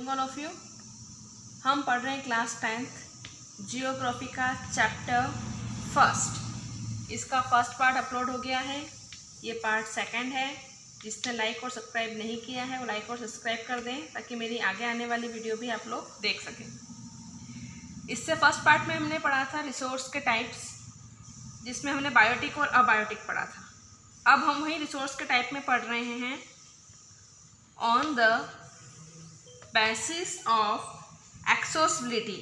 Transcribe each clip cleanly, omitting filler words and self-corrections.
Morning all of you. हम पढ़ रहे हैं क्लास 10th जियोग्राफी का चैप्टर फर्स्ट। इसका फर्स्ट पार्ट अपलोड हो गया है, ये पार्ट सेकंड है। जिसने लाइक और सब्सक्राइब नहीं किया है वो लाइक और सब्सक्राइब कर दें ताकि मेरी आगे आने वाली वीडियो भी आप लोग देख सकें। इससे फर्स्ट पार्ट में हमने पढ़ा था रिसोर्स के टाइप्स, जिसमें हमने बायोटिक और अबायोटिक पढ़ा था। अब हम वही रिसोर्स के टाइप में पढ़ रहे हैं on the basis of accessibility।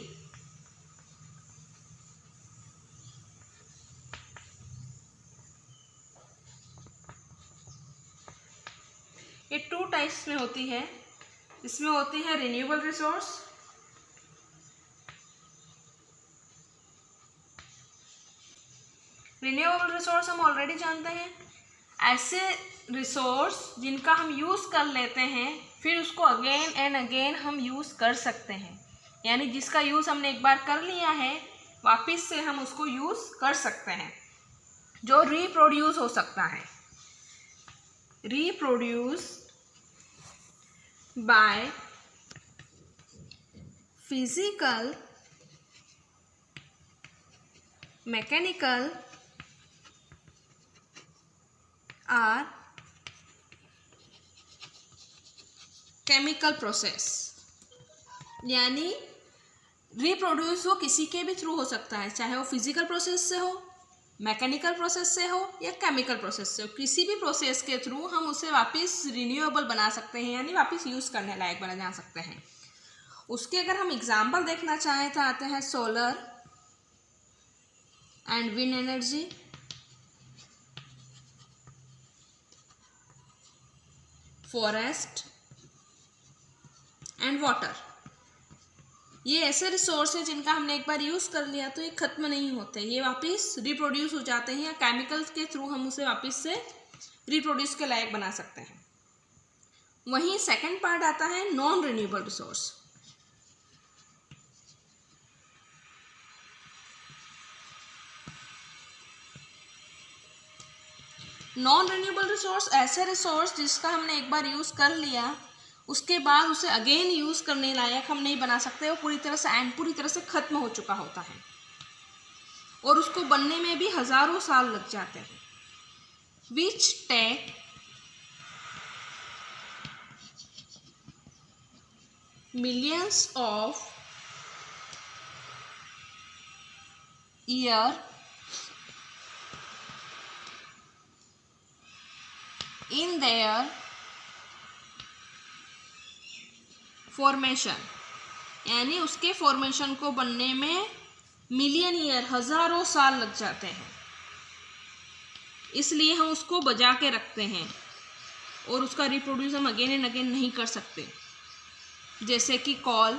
ये टू टाइप्स में होती है। इसमें होती है रिन्यूएबल रिसोर्स हम ऑलरेडी जानते हैं, ऐसे रिसोर्स जिनका हम यूज़ कर लेते हैं फिर उसको अगेन एंड अगेन हम यूज़ कर सकते हैं। यानी जिसका यूज़ हमने एक बार कर लिया है वापस से हम उसको यूज़ कर सकते हैं, जो रिप्रोड्यूस हो सकता है। रिप्रोड्यूस बाय फिजिकल, मैकेनिकल और केमिकल प्रोसेस। यानी रिप्रोड्यूस वो किसी के भी थ्रू हो सकता है, चाहे वो फिजिकल प्रोसेस से हो, मैकेनिकल प्रोसेस से हो या केमिकल प्रोसेस से हो। किसी भी प्रोसेस के थ्रू हम उसे वापस रिन्यूएबल बना सकते हैं, यानी वापस यूज़ करने लायक बना सकते हैं। उसके अगर हम एग्जाम्पल देखना चाहें तो आते हैं solar and wind energy, forest and water. ये ऐसे रिसोर्स हैं जिनका हमने एक बार यूज़ कर लिया तो ये ख़त्म नहीं होते, ये वापस रिप्रोड्यूस हो जाते हैं या केमिकल्स के थ्रू हम उसे वापस से रिप्रोड्यूस के लायक बना सकते हैं। वहीं सेकंड पार्ट आता है non renewable resource. Non renewable resource ऐसे रिसोर्स जिसका हमने एक बार यूज़ कर लिया उसके बाद उसे अगेन यूज़ करने लायक हम नहीं बना सकते, वो पूरी तरह से ख़त्म हो चुका होता है और उसको बनने में भी हज़ारों साल लग जाते हैं। Which take millions of year in their formation. यानी उसके फॉर्मेशन को बनने में मिलियन ईयर, हज़ारों साल लग जाते हैं, इसलिए हम उसको बचा के रखते हैं और उसका रिप्रोड्यूस हम अगेन एंड अगेन नहीं कर सकते। जैसे कि कॉल,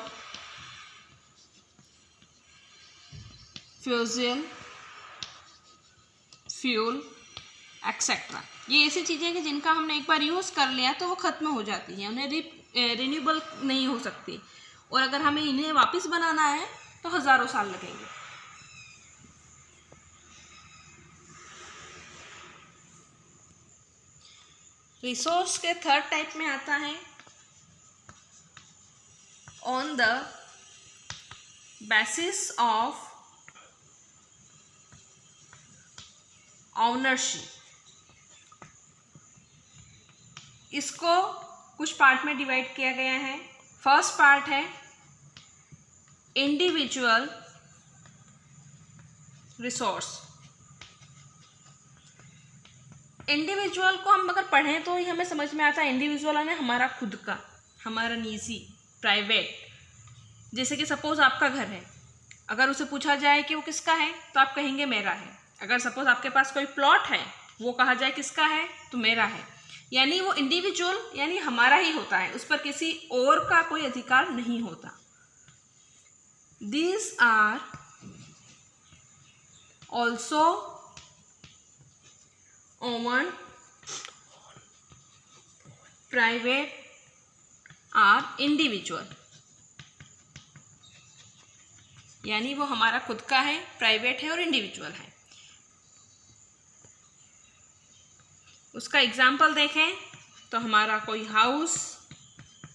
फ्यूजल, फ्यूल एक्सेट्रा। ये ऐसी चीज़ें हैं कि जिनका हमने एक बार यूज़ कर लिया तो वो ख़त्म हो जाती हैं, उन्हें रिन्यूएबल नहीं हो सकती, और अगर हमें इन्हें वापस बनाना है तो हज़ारों साल लगेंगे। रिसोर्स के थर्ड टाइप में आता है on the basis of ownership. इसको कुछ पार्ट में डिवाइड किया गया है। फर्स्ट पार्ट है इंडिविजुअल रिसोर्स। इंडिविजुअल को हम अगर पढ़ें तो ही हमें समझ में आता है इंडिविजुअल है हमारा खुद का, हमारा निजी, प्राइवेट। जैसे कि सपोज आपका घर है, अगर उसे पूछा जाए कि वो किसका है तो आप कहेंगे मेरा है। अगर सपोज आपके पास कोई प्लॉट है, वो कहा जाए किसका है तो मेरा है। यानी वो इंडिविजुअल यानी हमारा ही होता है, उस पर किसी और का कोई अधिकार नहीं होता। These are also owned, private or individual। यानी वो हमारा खुद का है, प्राइवेट है और इंडिविजुअल है। उसका एग्जाम्पल देखें तो हमारा कोई हाउस,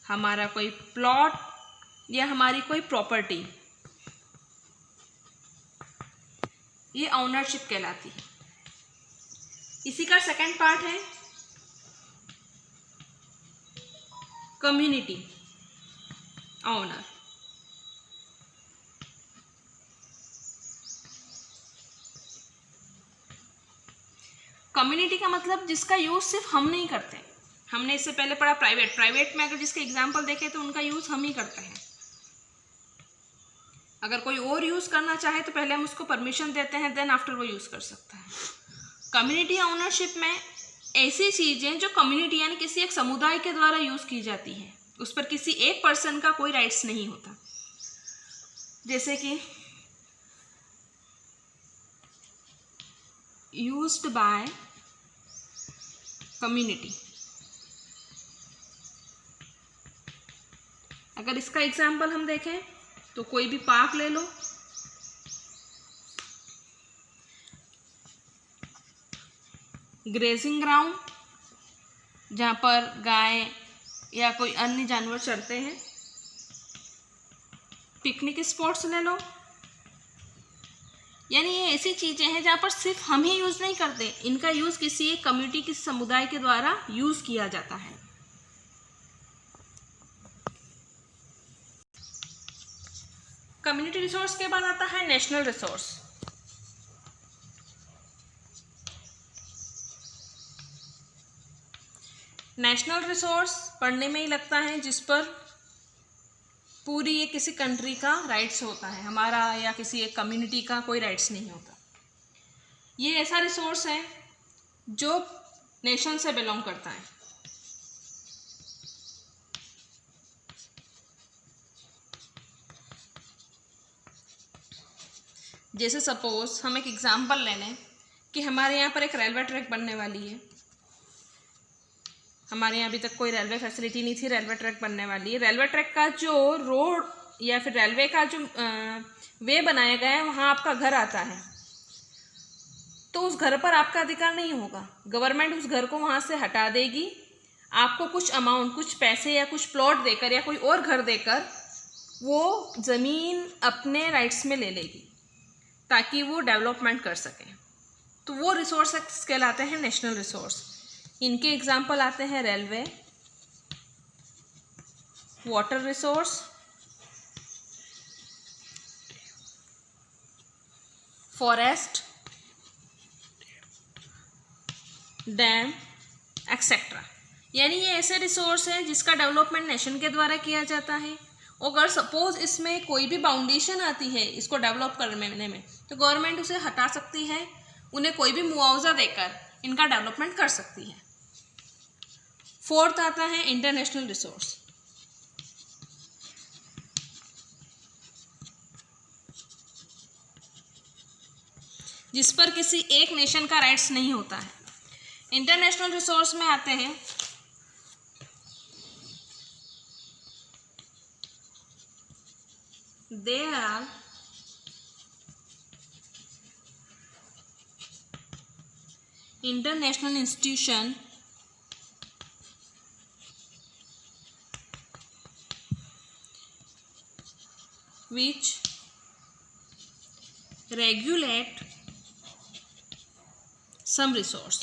हमारा कोई प्लॉट या हमारी कोई प्रॉपर्टी, ये ओनरशिप कहलाती है। इसी का सेकंड पार्ट है कम्युनिटी ओनर। कम्युनिटी का मतलब जिसका यूज सिर्फ हम नहीं करते। हमने इससे पहले पढ़ा प्राइवेट में अगर जिसके एग्जाम्पल देखें तो उनका यूज हम ही करते हैं। अगर कोई और यूज करना चाहे तो पहले हम उसको परमिशन देते हैं, देन आफ्टर वो यूज कर सकता है। कम्युनिटी ओनरशिप में ऐसी चीजें जो कम्युनिटी यानी किसी एक समुदाय के द्वारा यूज की जाती हैं, उस पर किसी एक पर्सन का कोई राइट्स नहीं होता। जैसे कि यूज्ड बाय कम्युनिटी। अगर इसका एग्जाम्पल हम देखें तो कोई भी पार्क ले लो, ग्रेजिंग ग्राउंड जहाँ पर गाय या कोई अन्य जानवर चरते हैं, पिकनिक स्पॉट्स ले लो, यानी ये ऐसी चीज़ें हैं जहाँ पर सिर्फ हम ही यूज़ नहीं करते, इनका यूज़ किसी एक कम्युनिटी, किसी समुदाय के द्वारा यूज़ किया जाता है। कम्युनिटी रिसोर्स के बाद आता है नेशनल रिसोर्स। नेशनल रिसोर्स पढ़ने में ही लगता है जिस पर पूरी ये किसी कंट्री का राइट्स होता है, हमारा या किसी एक कम्युनिटी का कोई राइट्स नहीं होता। ये ऐसा रिसोर्स है जो नेशन से बिलोंग करता है। जैसे सपोज हम एक एग्जांपल ले लें कि हमारे यहाँ पर एक रेलवे ट्रैक बनने वाली है। हमारे यहाँ अभी तक कोई रेलवे फैसिलिटी नहीं थी, रेलवे ट्रैक बनने वाली है। रेलवे ट्रैक का जो रोड या फिर रेलवे का जो वे बनाया गया है वहाँ आपका घर आता है, तो उस घर पर आपका अधिकार नहीं होगा। गवर्नमेंट उस घर को वहाँ से हटा देगी, आपको कुछ अमाउंट, कुछ पैसे या कुछ प्लॉट देकर या कोई और घर देकर वो ज़मीन अपने राइट्स में ले लेगी ताकि वो डेवलपमेंट कर सकें। तो वो रिसोर्स कहलाते हैं नेशनल रिसोर्स। इनके एग्जाम्पल आते हैं railway, water resource, forest, dam etcetera. यानी ये ऐसे रिसोर्स हैं जिसका डेवलपमेंट नेशन के द्वारा किया जाता है। अगर सपोज इसमें कोई भी बाउंडेशन आती है इसको डेवलप करने में, तो गवर्नमेंट उसे हटा सकती है, उन्हें कोई भी मुआवजा देकर इनका डेवलपमेंट कर सकती है। फोर्थ आता है इंटरनेशनल रिसोर्स। जिस पर किसी एक नेशन का राइट्स नहीं होता है। इंटरनेशनल रिसोर्स में आते हैं they are international institution which regulate some resource।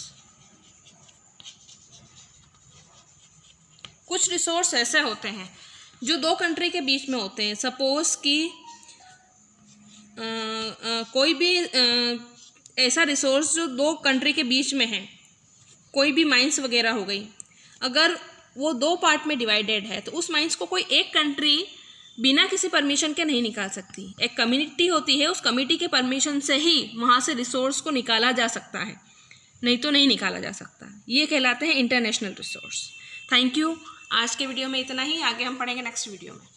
कुछ रिसोर्स ऐसे होते हैं जो दो कंट्री के बीच में होते हैं। सपोज कि कोई भी ऐसा रिसोर्स जो दो कंट्री के बीच में है, कोई भी माइंस वगैरह हो गई, अगर वो दो पार्ट में डिवाइडेड है तो उस माइंस को कोई एक कंट्री बिना किसी परमिशन के नहीं निकाल सकती। एक कम्युनिटी होती है, उस कमेटी के परमिशन से ही वहाँ से रिसोर्स को निकाला जा सकता है, नहीं तो नहीं निकाला जा सकता। ये कहलाते हैं इंटरनेशनल रिसोर्स। Thank you. आज के वीडियो में इतना ही, आगे हम पढ़ेंगे नेक्स्ट वीडियो में।